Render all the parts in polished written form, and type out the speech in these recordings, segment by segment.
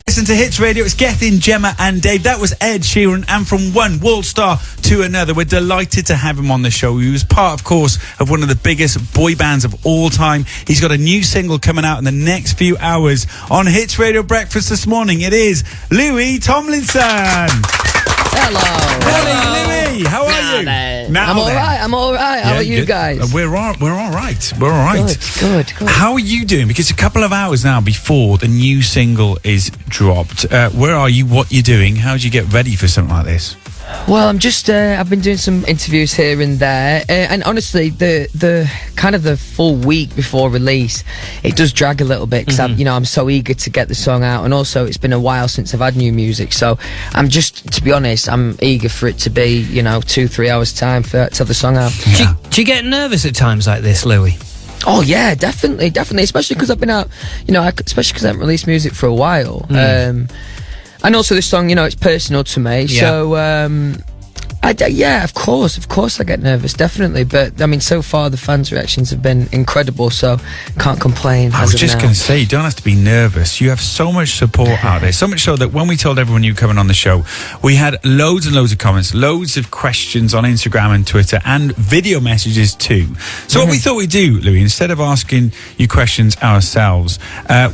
Listen to Hits Radio. It's Gethin, Gemma and Dave. That was Ed Sheeran, and from one world star to another. We're delighted to have him on the show. He was part, of course, of one of the biggest boy bands of all time. He's got a new single coming out in the next few hours on Hits Radio Breakfast this morning. It is Louis Tomlinson. Hello. Hello, Louis. How are you? I'm all right. How are you guys? We're all right. We're all right. Good. How are you doing? Because a couple of hours now before the new single is dropped. Where are you? What you doing? How do you get ready for something like this? Well, I'm just, I've been doing some interviews here and there, and honestly, the kind of the full week before release, it does drag a little bit, because I'm so eager to get the song out, and also it's been a while since I've had new music, so I'm just, to be honest, I'm eager for it to be, 2-3 hours time to have the song out. Yeah. Do you get nervous at times like this, Louis? Oh yeah, definitely, especially because I've been out, especially because I haven't released music for a while. And also this song, it's personal to me, so of course I get nervous, definitely. But I mean, so far the fans' reactions have been incredible, so can't complain. I was just going to say, you don't have to be nervous. You have so much support out there, so much so that when we told everyone you were coming on the show, we had loads and loads of comments, loads of questions on Instagram and Twitter, and video messages too. So what we thought we'd do, Louis, instead of asking you questions ourselves,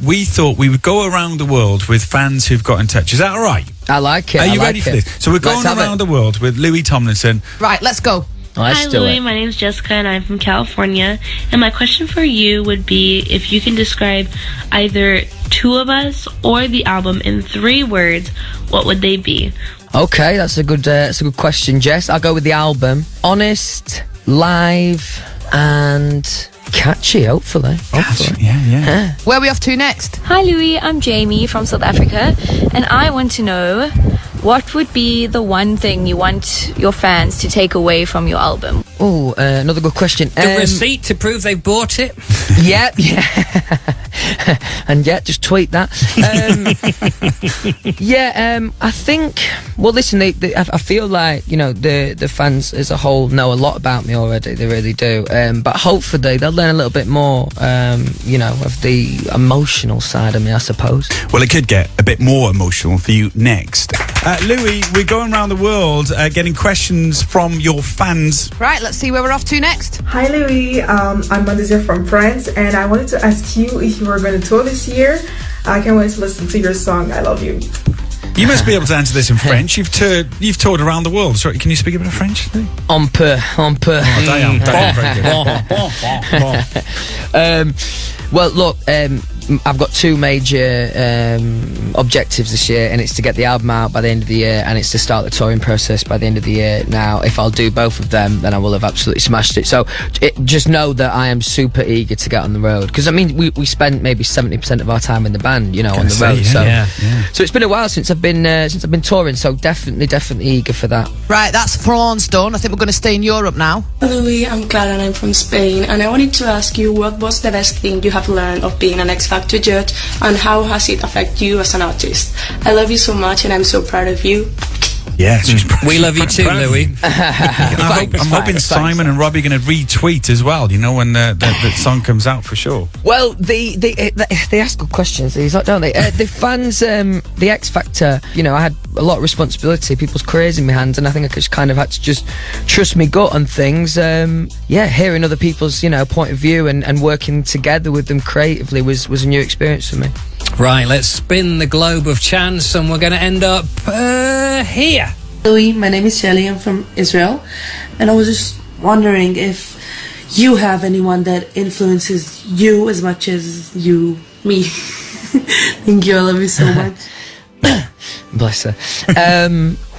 we thought we would go around the world with fans who've got in touch. Is that all right? I like it. Are you ready for this? So we're going around the world with Louis Tomlinson. Right, let's go. Hi, Louis. My name's Jessica, and I'm from California. And my question for you would be if you can describe either Two of Us or the album in 3 words, what would they be? Okay, that's a good question, Jess. I'll go with the album. Honest, live, and catchy, hopefully. Yeah. Where are we off to next? Hi Louis, I'm Jamie from South Africa, and I want to know what would be the one thing you want your fans to take away from your album? Oh, another good question. The receipt to prove they've bought it? Yeah. And just tweet that. I think, well listen, I feel like, the fans as a whole know a lot about me already, they really do, but hopefully they'll learn a little bit more, of the emotional side of me, I suppose. Well, it could get a bit more emotional for you next. Louis, we're going around the world getting questions from your fans. Right, let's see where we're off to next. Hi Louis, I'm Madizia from France, and I wanted to ask you if you were going to tour this year. I can't wait to listen to your song, I Love You. You must be able to answer this in French. You've toured around the world. Sorry, can you speak a bit of French? On peut. Well, look, I've got 2 major objectives this year, and it's to get the album out by the end of the year, and it's to start the touring process by the end of the year. Now, if I'll do both of them, then I will have absolutely smashed it. So just know that I am super eager to get on the road, because I mean we spent maybe 70% of our time in the band, on the road. So it's been a while since I've been touring. So definitely eager for that. Right, that's France done. I think we're going to stay in Europe now. Louis, I'm Clara and I'm from Spain, and I wanted to ask you, what was the best thing you have learned of being an X Factor judge, and how has it affected you as an artist? I love you so much, and I'm so proud of you. Yeah, we love you too, Louis. I'm hoping Simon and Robbie are going to retweet as well, when the song comes out, for sure. Well, they ask good questions, these, don't they? The fans, the X Factor, I had a lot of responsibility, people's careers in my hands, and I think I just kind of had to just trust my gut on things. Hearing other people's, point of view and working together with them creatively was a new experience for me. Right, let's spin the globe of chance, and we're going to end up here. Louis, my name is Shelly, I'm from Israel, and I was just wondering if you have anyone that influences you as much as me. Thank you, I love you so much. Bless her.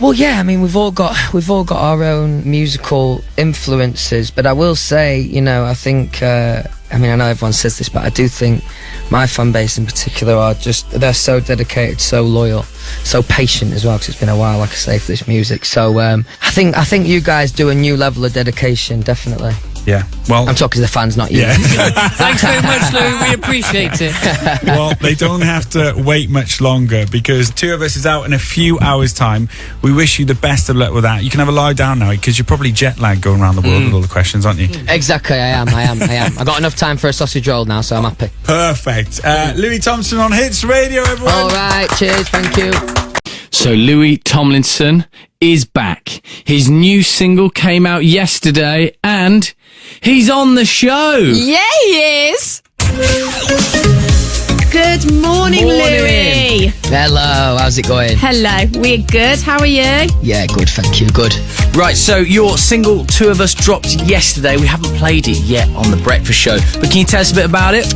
Well, yeah, I mean, we've all got our own musical influences, but I will say, I think, I know everyone says this, but I do think my fan base in particular they're so dedicated, so loyal, so patient as well, because it's been a while, like I say, for this music. So I think you guys do a new level of dedication, definitely. Yeah. Well, I'm talking to the fans, not you. yeah. Thanks very much, Louis. We appreciate it. Well, they don't have to wait much longer because Two of Us is out in a few hours' time. We wish you the best of luck with that. You can have a lie down now because you're probably jet lagged going around the world with all the questions, aren't you? Exactly, I am. I got enough time for a sausage roll now, so I'm happy. Perfect. Louis Thompson on Hits Radio, everyone. All right, cheers, thank you. So Louis Tomlinson is back. His new single came out yesterday and he's on the show. Yeah, he is. Good morning, Louis. Hello, how's it going? Hello, we're good. How are you? Yeah, good, thank you, good. Right, so your single Two of Us dropped yesterday. We haven't played it yet on the Breakfast Show, but can you tell us a bit about it?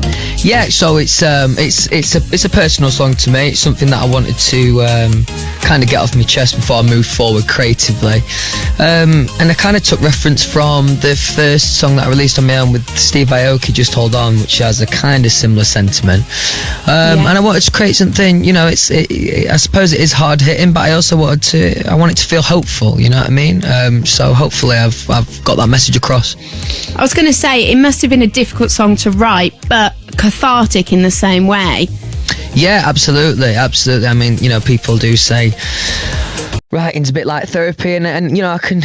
Yeah, so it's a personal song to me. It's something that I wanted to kind of get off my chest before I moved forward creatively. And I kind of took reference from the first song that I released on my own with Steve Aoki, Just Hold On, which has a kind of similar sentiment. And I wanted to create something, you know, I suppose it is hard hitting, but I also want it to feel hopeful, you know what I mean? So hopefully I've got that message across. I was going to say, it must have been a difficult song to write, but cathartic in the same way. Yeah, absolutely. I mean, you know, people do say writing's a bit like therapy, and you know, I can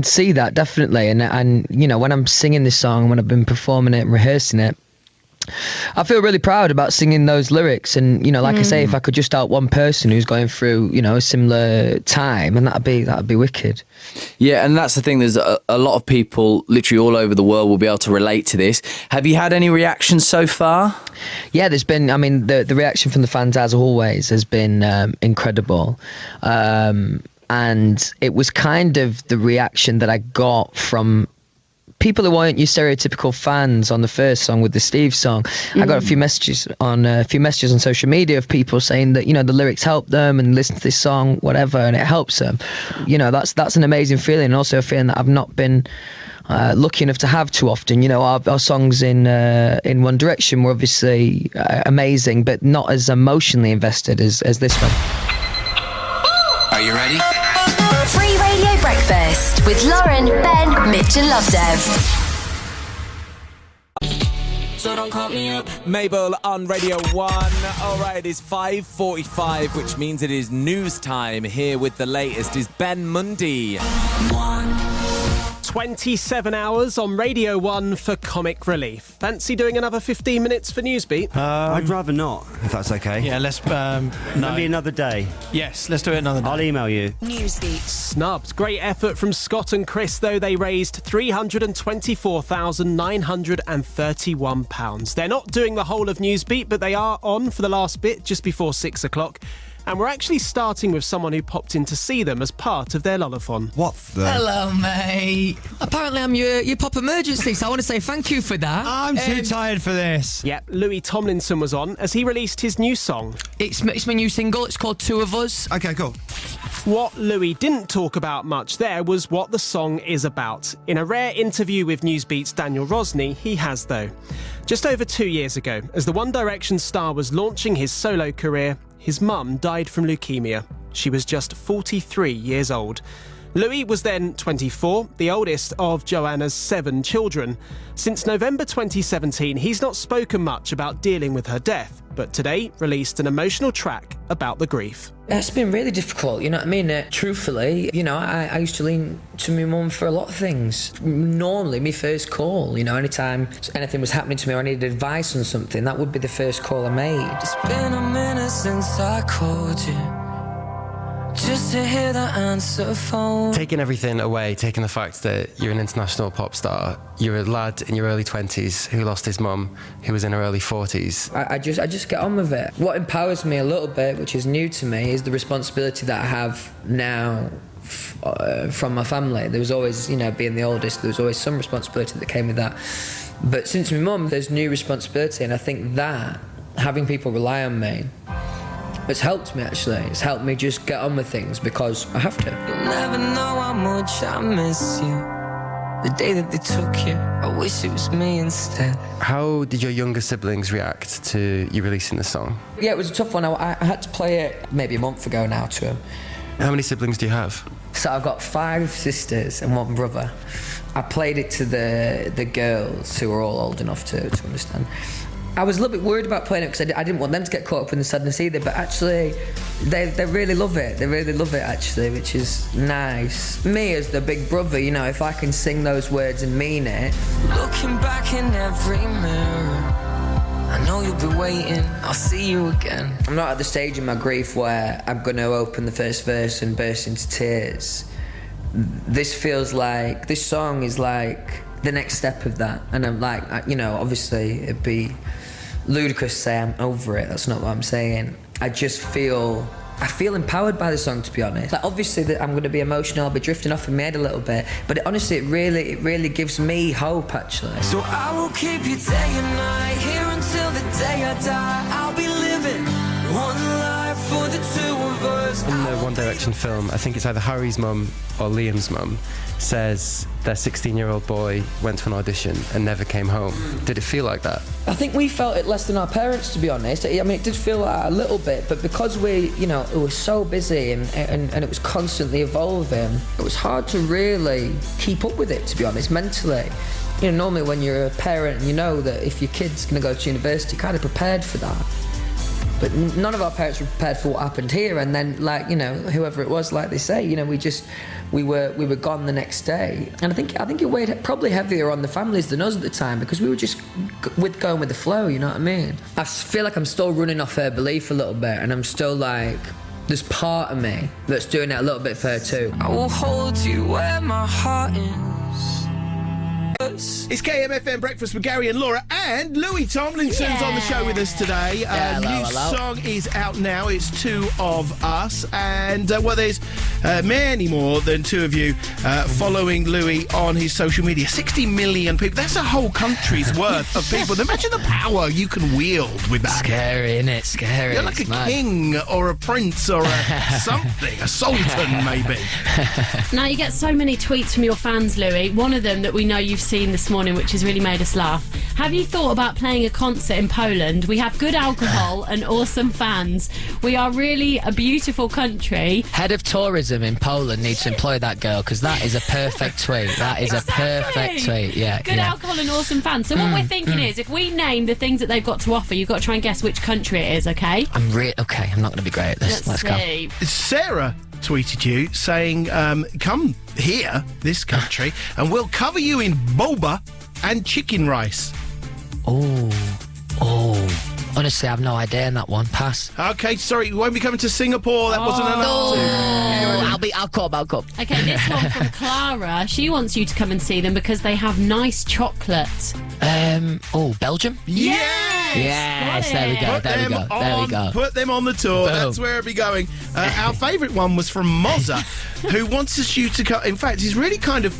see that definitely. And you know, when I'm singing this song, when I've been performing it and rehearsing it, I feel really proud about singing those lyrics. And you know, like I say, if I could just help one person who's going through, you know, a similar time, and that'd be wicked. Yeah, and that's the thing. There's a lot of people literally all over the world will be able to relate to this. Have you had any reactions so far? Yeah, there's been, I mean, the reaction from the fans, as always, has been incredible. And it was kind of the reaction that I got from people who weren't your stereotypical fans on the first song with the Steve song. I got a few messages on social media of people saying that, you know, the lyrics help them and listen to this song, whatever, and it helps them. You know, that's an amazing feeling, and also a feeling that I've not been lucky enough to have too often. You know, our songs in One Direction were obviously amazing, but not as emotionally invested as this one. Are you ready? Free Radio Breakfast with Lauren, Ben, Mitch and Lovedev. So don't call me up. Mabel on Radio 1. Alright, it's 5:45, which means it is news time. Here with the latest is Ben Mundy. 27 hours on Radio 1 for comic relief. Fancy doing another 15 minutes for Newsbeat? I'd rather not, if that's okay. Yeah, let's... Maybe another day. Yes, let's do it another day. I'll email you. Newsbeat. Snubbed. Great effort from Scott and Chris, though. They raised £324,931. They're not doing the whole of Newsbeat, but they are on for the last bit, just before 6 o'clock. And we're actually starting with someone who popped in to see them as part of their lullathon. What the? Hello, mate. Apparently I'm your pop emergency, so I want to say thank you for that. I'm too tired for this. Yep, Louis Tomlinson was on as he released his new song. It's my new single. It's called Two of Us. Okay, cool. What Louis didn't talk about much there was what the song is about. In a rare interview with Newsbeat's Daniel Rosny, he has, though. Just over 2 years ago, as the One Direction star was launching his solo career, his mum died from leukemia. She was just 43 years old. Louis was then 24, the oldest of Joanna's 7 children. Since November 2017, he's not spoken much about dealing with her death, but today released an emotional track about the grief. It's been really difficult, you know what I mean? Truthfully, you know, I used to lean to my mum for a lot of things. Normally, my first call, you know, anytime anything was happening to me or I needed advice on something, that would be the first call I made. It's been a minute since I called you, just to hear the answer phone. Taking everything away, taking the fact that you're an international pop star, you're a lad in your early 20s who lost his mum, who was in her early 40s. I just get on with it. What empowers me a little bit, which is new to me, is the responsibility that I have now from my family. There was always, you know, being the oldest, there was always some responsibility that came with that. But since my mum, there's new responsibility, and I think that having people rely on me, it's helped me, actually. It's helped me just get on with things because I have to. You'll never know how much I miss you. The day that they took you, I wish it was me instead. How did your younger siblings react to you releasing the song? Yeah, it was a tough one. I had to play it maybe a month ago now to them. How many siblings do you have? So I've got 5 sisters and 1 brother. I played it to the girls who were all old enough to understand. I was a little bit worried about playing it because I didn't want them to get caught up in the sadness either, but actually they really love it. They really love it actually, which is nice. Me as the big brother, you know, if I can sing those words and mean it. Looking back in every mirror, I know you'll be waiting, I'll see you again. I'm not at the stage in my grief where I'm going to open the first verse and burst into tears. This song is like the next step of that. And I'm like, you know, obviously it'd be ludicrous to say I'm over it. That's not what I'm saying. I feel empowered by the song, to be honest. Like, obviously that I'm going to be emotional, I'll be drifting off in my head a little bit, but honestly it really gives me hope actually. So I will keep you day and night, here until the day I die. I'll be living one life for the 2 of us. In the One Direction film, I think it's either Harry's mum or Liam's mum, says their 16-year-old boy went to an audition and never came home. Did it feel like that? I think we felt it less than our parents, to be honest. I mean, it did feel like a little bit, but because we were so busy and it was constantly evolving, it was hard to really keep up with it, to be honest, mentally. You know, normally when you're a parent and you know that if your kid's going to go to university, you're kind of prepared for that. But none of our parents were prepared for what happened here, and then, like, you know, whoever it was, like they say, you know, we were gone the next day. And I think it weighed probably heavier on the families than us at the time, because we were just going with the flow, you know what I mean? I feel like I'm still running off her belief a little bit, and I'm still like, there's part of me that's doing it a little bit for her too. I will hold you where my heart is. It's KMFM Breakfast with Garry and Laura, and Louis Tomlinson's on the show with us today. New song is out now. It's 2 of Us, and there's many more than 2 of you following Louis on his social media. 60 million people. That's a whole country's worth of people. Imagine the power you can wield with that. Scary, innit? Scary. You're like a king or a prince or a something, a sultan maybe. Now, you get so many tweets from your fans, Louis. One of them that we know you've seen this morning, which has really made us laugh. Have you thought about playing a concert in Poland? We have good alcohol and awesome fans. We are really a beautiful country. Head of tourism in Poland needs to employ that girl, because that is a perfect tweet. That is a perfect tweet. Yeah. Good alcohol and awesome fans. So what we're thinking is, if we name the things that they've got to offer, you've got to try and guess which country it is. Okay. Okay. I'm not going to be great at this. Let's go. Sarah tweeted you saying, come here, this country, and we'll cover you in boba and chicken rice. Honestly, I have no idea on that one. Pass. Okay, sorry, you won't be coming to Singapore. That wasn't enough. I'll cop. Okay, this one from Clara. She wants you to come and see them because they have nice chocolate. Belgium? Yes, there we go. Put them on the tour. Boom. That's where it'll be going. Our favourite one was from Mozza, who wants you to come. In fact, he's really kind of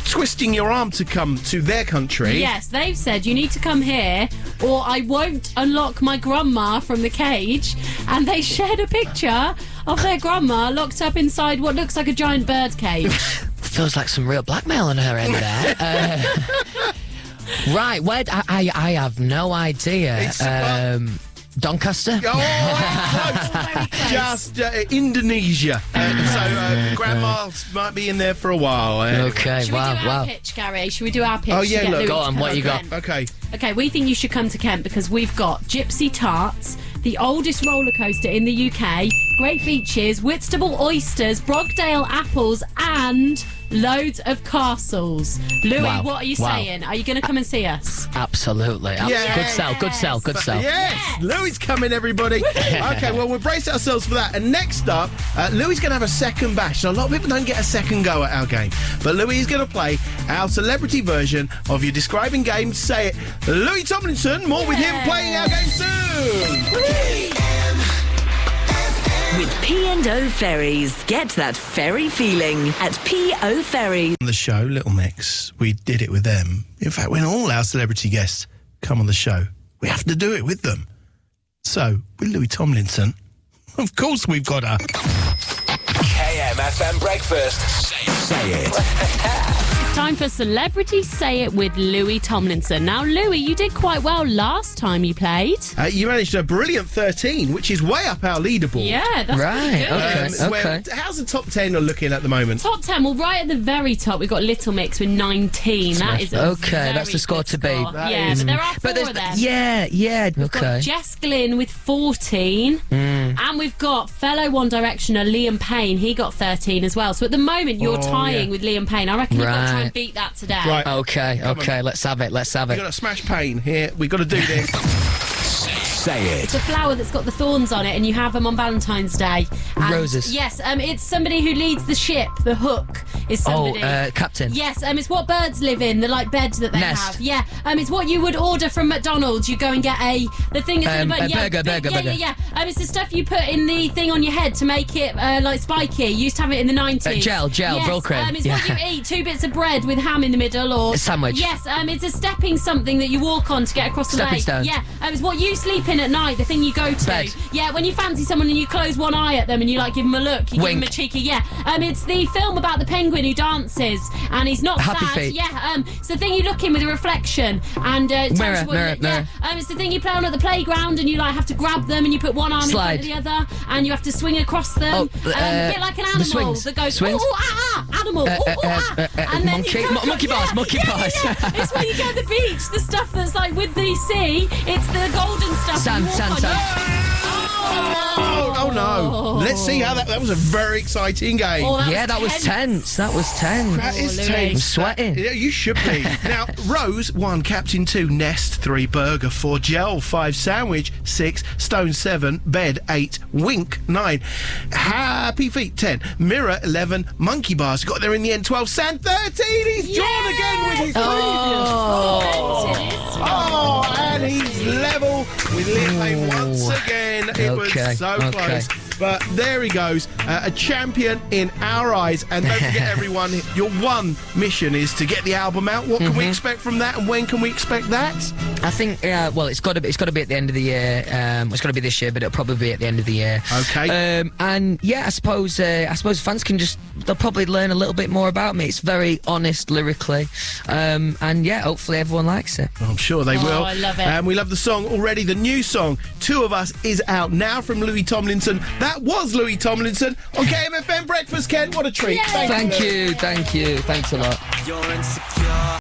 twisting your arm to come to their country. Yes, they've said you need to come here or I won't unlock my grandma from the cage. And they shared a picture of their grandma locked up inside what looks like a giant bird cage. Feels like some real blackmail on her end there. Right, where... I have no idea. Doncaster? Just Indonesia. So Grandma might be in there for a while. Okay, Should we do our pitch, Garry? Should we do our pitch? Oh, yeah, look. Go on, what you got? Okay, we think you should come to Kent because we've got Gypsy Tarts, the oldest roller coaster in the UK, great beaches, Whitstable oysters, Brogdale apples, and loads of castles. Louis, what are you saying? Are you going to come and see us? Absolutely. Yes. Good sell. Yes. Louis coming, everybody. Okay, well, we'll brace ourselves for that. And next up, Louis going to have a second bash. So a lot of people don't get a second go at our game. But Louis is going to play our celebrity version of your describing game. Say it. Louis Tomlinson, more with him playing our game soon. With P&O Ferries. Get that ferry feeling at P&O Ferries. On the show, Little Mix, we did it with them. In fact, when all our celebrity guests come on the show, we have to do it with them. So, with Louis Tomlinson, of course we've got a... KMFM Breakfast. Say it. It's time for Celebrity Say It with Louis Tomlinson. Now, Louis, you did quite well last time you played. You managed a brilliant 13, which is way up our leaderboard. Yeah, that's pretty good. Okay. How's the top 10 looking at the moment? Top 10, well, right at the very top, we've got Little Mix with 19. That is a that's the score to beat. Yeah, but there are four of them. Yeah, We've got Jess Glynn with 14. And we've got fellow One Directioner Liam Payne. He got 13 as well. So at the moment, you're tying with Liam Payne. I reckon you've got to try and beat that today. Right. Okay, let's have it. We've got to smash Payne here. We've got to do this. Say it. It's a flower that's got the thorns on it, and you have them on Valentine's Day. And Roses. Yes, it's somebody who leads the ship. The hook is somebody. Captain. Yes, it's what birds live in, the bed that they Nest. have. Yeah, it's what you would order from McDonald's. You go and get the thing is in the burger. Yeah. It's the stuff you put in the thing on your head to make it like spiky. You used to have it in the 90s. Gel, yes, brill cream. It's what you eat, 2 bits of bread with ham in the middle, or a sandwich. Yes, it's a stepping something that you walk on to get across the Stepping lake. stone. Yeah, it's what you sleep in at night. The thing you go to. Bed. Yeah, when you fancy someone and you close one eye at them and you give them a look, you Wink. give them a cheeky. It's the film about the penguin who dances and he's not Happy sad. Feet. Yeah, it's the thing you look in with a reflection and Mirror. It's the thing you play on at the playground and you have to grab them and you put one arm Slide. in front of the other and you have to swing across them. A bit like an animal swings. that goes Swings. animal. And then monkey bars. It's when you go to the beach, the stuff that's with the sea. It's the golden stuff. Sand. Oh no! Let's see how that was a very exciting game. That was tense. That was tense. That is Louis. tense. I'm sweating. Yeah, you should be. Now, Rose 1, Captain 2, Nest 3, Burger 4, Gel 5, Sandwich 6, Stone 7, Bed 8, Wink 9, Happy Feet 10, Mirror 11, Monkey Bars got there in the end 12, Sand 13. He's drawn again with his Oh, and he's level with Liam Payne once again. It was so close. But there he goes, a champion in our eyes. And don't forget, everyone, your one mission is to get the album out. What can we expect from that, and when can we expect that? I think, it's got to be at the end of the year. It's got to be this year, but it'll probably be at the end of the year. Okay. And yeah, I suppose fans can they'll probably learn a little bit more about me. It's very honest lyrically, and yeah, hopefully everyone likes it. I'm sure they will. I love it. And we love the song already. The new song, Two of Us, is out now from Louis Tomlinson. That was Louis Tomlinson on KMFM Breakfast, Ken. What a treat. Thank you. Thanks a lot. You're insecure.